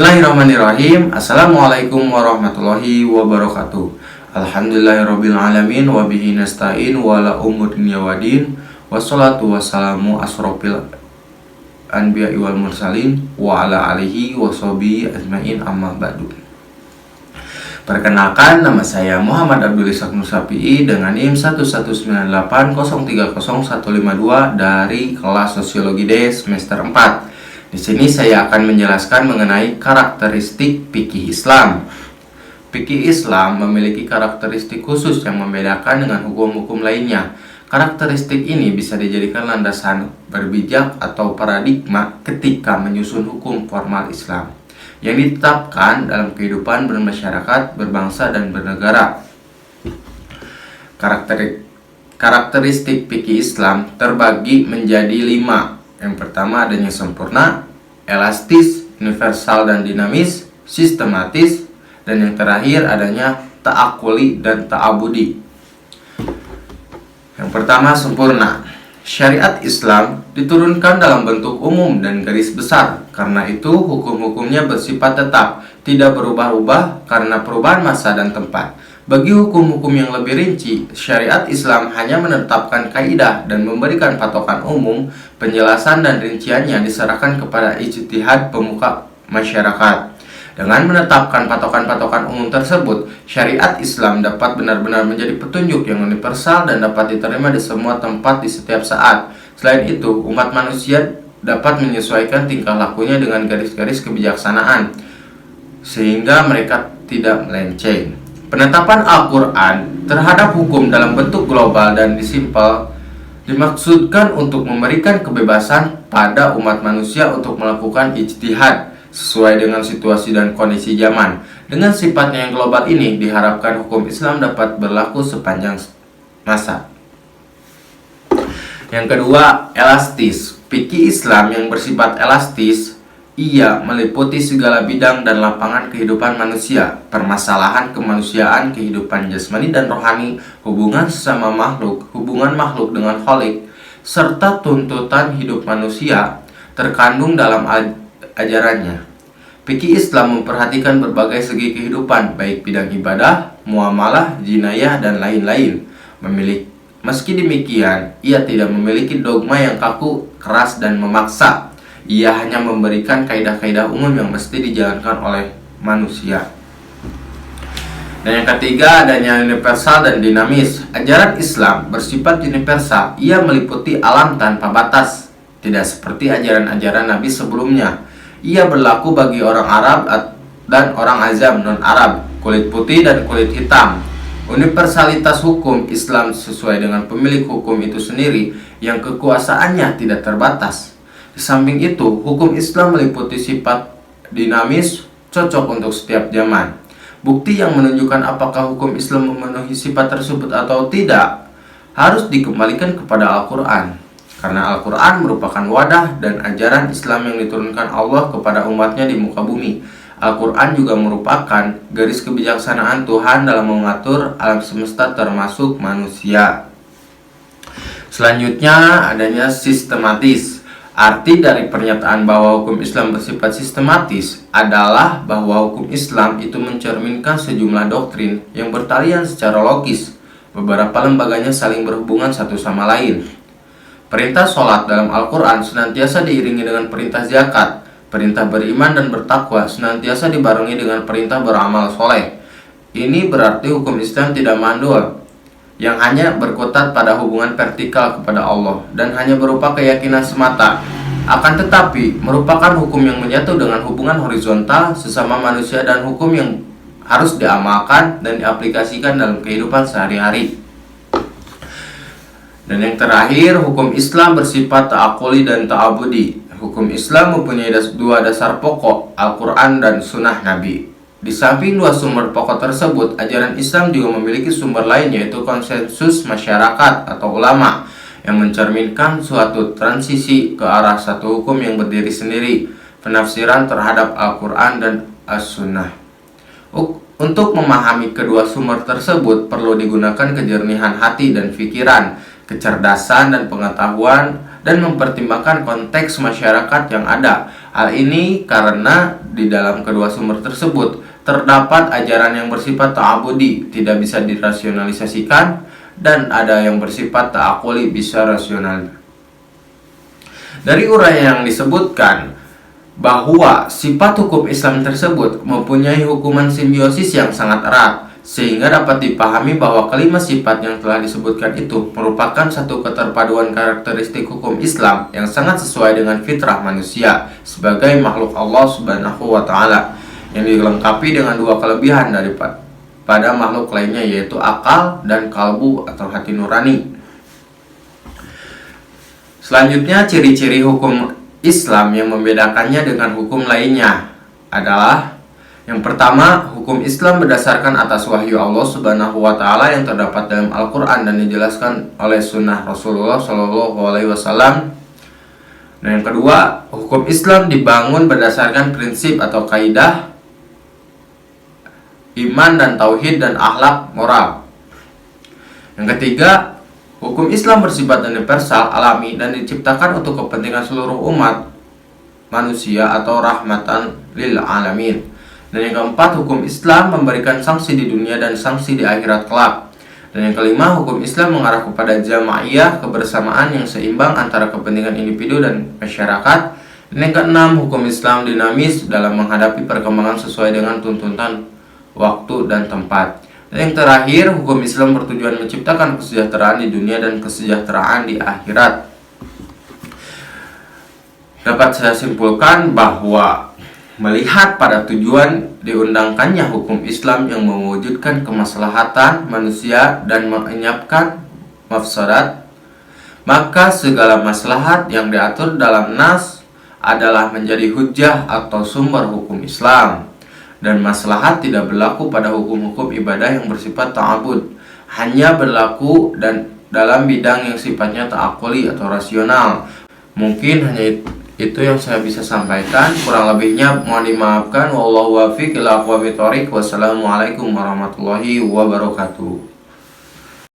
Bismillahirrahmanirrahim. Assalamualaikum warahmatullahi wabarakatuh. Alhamdulillahirabbil alamin wa bihi nasta'in wa la umuri dunya waddin. Wassalatu wassalamu asrofil anbiya'i wal mursalin wa ala alihi wa sahbihi ajmain amma ba'du. Perkenalkan, nama saya Muhammad Abdul Ishaq Nur Safi'i dengan NIM 11980300152 dari kelas Sosiologi D semester 4. Di sini saya akan menjelaskan mengenai karakteristik fikih Islam. Fikih Islam memiliki karakteristik khusus yang membedakan dengan hukum-hukum lainnya. Karakteristik ini bisa dijadikan landasan berbijak atau paradigma ketika menyusun hukum formal Islam yang ditetapkan dalam kehidupan bermasyarakat, berbangsa, dan bernegara. Karakteristik fikih Islam terbagi menjadi 5. Yang pertama adanya sempurna, elastis, universal dan dinamis, sistematis, dan yang terakhir adanya ta'akuli dan ta'abudi. Yang pertama sempurna. Syariat Islam diturunkan dalam bentuk umum dan garis besar. Karena itu hukum-hukumnya bersifat tetap, tidak berubah-ubah karena perubahan masa dan tempat. Bagi hukum-hukum yang lebih rinci, syariat Islam hanya menetapkan kaidah dan memberikan patokan umum. Penjelasan dan rinciannya diserahkan kepada ijtihad pemuka masyarakat. Dengan menetapkan patokan-patokan umum tersebut, syariat Islam dapat benar-benar menjadi petunjuk yang universal dan dapat diterima di semua tempat di setiap saat. Selain itu, umat manusia dapat menyesuaikan tingkah lakunya dengan garis-garis kebijaksanaan, sehingga mereka tidak melenceng. Penetapan Al-Quran terhadap hukum dalam bentuk global dan disimpel dimaksudkan untuk memberikan kebebasan pada umat manusia untuk melakukan ijtihad sesuai dengan situasi dan kondisi zaman. Dengan sifatnya yang global ini, diharapkan hukum Islam dapat berlaku sepanjang masa. Yang kedua, elastis. Fikih Islam yang bersifat elastis, ia meliputi segala bidang dan lapangan kehidupan manusia, permasalahan kemanusiaan, kehidupan jasmani dan rohani, hubungan sesama makhluk, hubungan makhluk dengan Khalik, serta tuntutan hidup manusia terkandung dalam ajarannya. Fikih Islam memperhatikan berbagai segi kehidupan, baik bidang ibadah, muamalah, jinayah, dan lain-lain. Meski demikian, ia tidak memiliki dogma yang kaku, keras, dan memaksa. Ia hanya memberikan kaidah-kaidah umum yang mesti dijalankan oleh manusia. Dan yang ketiga, adanya universal dan dinamis. Ajaran Islam bersifat universal. Ia meliputi alam tanpa batas, tidak seperti ajaran-ajaran Nabi sebelumnya. Ia berlaku bagi orang Arab dan orang Ajam non-Arab, kulit putih dan kulit hitam. Universalitas hukum Islam sesuai dengan pemilik hukum itu sendiri yang kekuasaannya tidak terbatas. Di samping itu, hukum Islam meliputi sifat dinamis, cocok untuk setiap zaman. Bukti yang menunjukkan apakah hukum Islam memenuhi sifat tersebut atau tidak harus dikembalikan kepada Al-Quran. Karena Al-Quran merupakan wadah dan ajaran Islam yang diturunkan Allah kepada umatnya di muka bumi. Al-Quran juga merupakan garis kebijaksanaan Tuhan dalam mengatur alam semesta termasuk manusia. Selanjutnya adanya sistematis. Arti dari pernyataan bahwa hukum Islam bersifat sistematis adalah bahwa hukum Islam itu mencerminkan sejumlah doktrin yang bertalian secara logis. Beberapa lembaganya saling berhubungan satu sama lain. Perintah sholat dalam Al-Quran senantiasa diiringi dengan perintah zakat. Perintah beriman dan bertakwa senantiasa dibarengi dengan perintah beramal soleh. Ini berarti hukum Islam tidak mandul, yang hanya berkutat pada hubungan vertikal kepada Allah dan hanya berupa keyakinan semata. Akan tetapi, merupakan hukum yang menyatu dengan hubungan horizontal sesama manusia dan hukum yang harus diamalkan dan diaplikasikan dalam kehidupan sehari-hari. Dan yang terakhir, hukum Islam bersifat ta'akuli dan ta'abudi. Hukum Islam mempunyai dua dasar pokok, Al-Quran dan Sunnah Nabi. Di samping dua sumber pokok tersebut, ajaran Islam juga memiliki sumber lain, yaitu konsensus masyarakat atau ulama, yang mencerminkan suatu transisi ke arah satu hukum yang berdiri sendiri, penafsiran terhadap Al-Quran dan As-Sunnah. Untuk memahami kedua sumber tersebut, perlu digunakan kejernihan hati dan pikiran, kecerdasan dan pengetahuan, dan mempertimbangkan konteks masyarakat yang ada. Hal ini karena di dalam kedua sumber tersebut terdapat ajaran yang bersifat ta'abudi, tidak bisa dirasionalisasikan, dan ada yang bersifat ta'akuli, bisa rasional. Dari uraian yang disebutkan bahwa sifat hukum Islam tersebut mempunyai hukuman simbiosis yang sangat erat, sehingga dapat dipahami bahwa kelima sifat yang telah disebutkan itu merupakan satu keterpaduan karakteristik hukum Islam yang sangat sesuai dengan fitrah manusia sebagai makhluk Allah Subhanahu wa Ta'ala, yang dilengkapi dengan dua kelebihan daripada makhluk lainnya, yaitu akal dan kalbu atau hati nurani. Selanjutnya, ciri-ciri hukum Islam yang membedakannya dengan hukum lainnya adalah: yang pertama, hukum Islam berdasarkan atas wahyu Allah Subhanahu wa Ta'ala yang terdapat dalam Al-Quran dan dijelaskan oleh sunnah Rasulullah SAW. Dan yang kedua, hukum Islam dibangun berdasarkan prinsip atau kaidah iman dan tauhid dan akhlak moral. Yang ketiga, hukum Islam bersifat universal, alami, dan diciptakan untuk kepentingan seluruh umat manusia atau rahmatan lil alamin. Dan yang keempat, hukum Islam memberikan sanksi di dunia dan sanksi di akhirat kelak. Dan yang kelima, hukum Islam mengarah kepada jamaiyah, kebersamaan yang seimbang antara kepentingan individu dan masyarakat. Dan yang keenam, hukum Islam dinamis dalam menghadapi perkembangan sesuai dengan tuntutan waktu dan tempat. Dan yang terakhir, hukum Islam bertujuan menciptakan kesejahteraan di dunia dan kesejahteraan di akhirat. Dapat saya simpulkan bahwa melihat pada tujuan diundangkannya hukum Islam yang mewujudkan kemaslahatan manusia dan menyiapkan mafsadat, maka segala maslahat yang diatur dalam nas adalah menjadi hujjah atau sumber hukum Islam. Dan maslahat tidak berlaku pada hukum-hukum ibadah yang bersifat ta'abud, hanya berlaku dan dalam bidang yang sifatnya ta'akuli atau rasional. Mungkin hanya itu yang saya bisa sampaikan, kurang lebihnya mohon dimaafkan. Wallahu wafiq ila aqwamit thoriq. Wassalamualaikum warahmatullahi wabarakatuh.